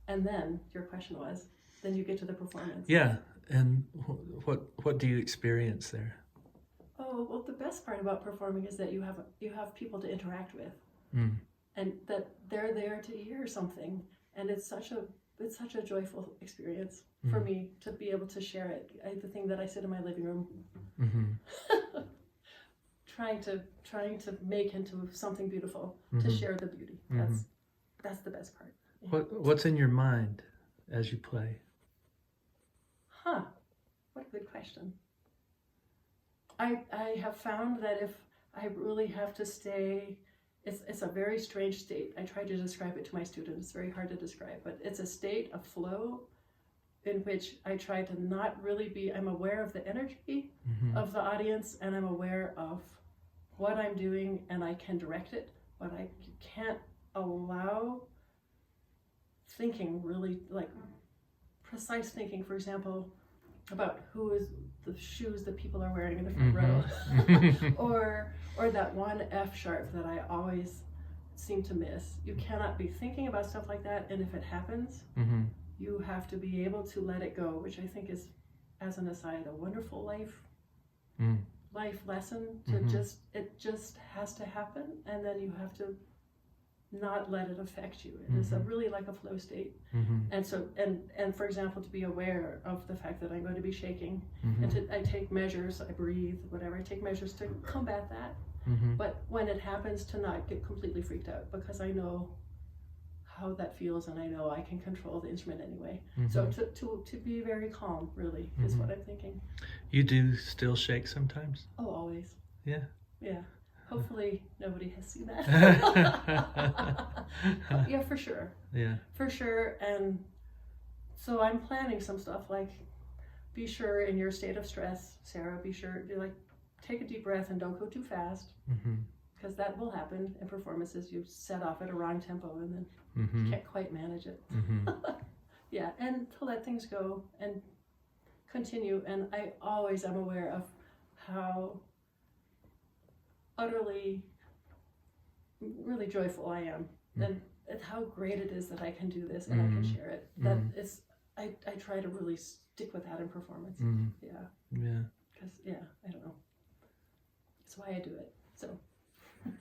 And then your question was, then you get to the performance. Yeah, and what do you experience there? Oh, well, the best part about performing is that you have people to interact with, and that they're there to hear something, and it's such a joyful experience for me to be able to share it. The thing that I sit in my living room, trying to make into something beautiful, to share the beauty. That's the best part. Yeah. What's in your mind as you play? What a good question. I have found that if I really have to stay, it's a very strange state. I try to describe it to my students. It's very hard to describe, but it's a state of flow in which I try to not really be, I'm aware of the energy of the audience, and I'm aware of what I'm doing, and I can direct it, but I can't allow thinking, really, like precise thinking, for example, about who is the shoes that people are wearing in the front row, or that one F sharp that I always seem to miss. You cannot be thinking about stuff like that, and if it happens, you have to be able to let it go, which I think is, as an aside, a wonderful life lesson. It just has to happen, and then you have to not let it affect you. It is really like a flow state. And so, and for example, to be aware of the fact that I'm going to be shaking, and I take measures, I breathe, whatever, I take measures to combat that. But when it happens, to not get completely freaked out, because I know how that feels, and I know I can control the instrument anyway. So to be very calm, really, is what I'm thinking. You do still shake sometimes? Oh, always. Yeah. Yeah. Hopefully nobody has seen that. Yeah, for sure. Yeah. For sure. And so I'm planning some stuff, like, be sure in your state of stress, Sarah, be sure to, like, take a deep breath and don't go too fast, because that will happen in performances. You set off at a wrong tempo, and then you can't quite manage it. Yeah, and to let things go and continue. And I always am aware of how utterly, really joyful I am, and how great it is that I can do this and I can share it. That is, I try to really stick with that in performance. Yeah. Yeah. Because, I don't know. That's why I do it. So.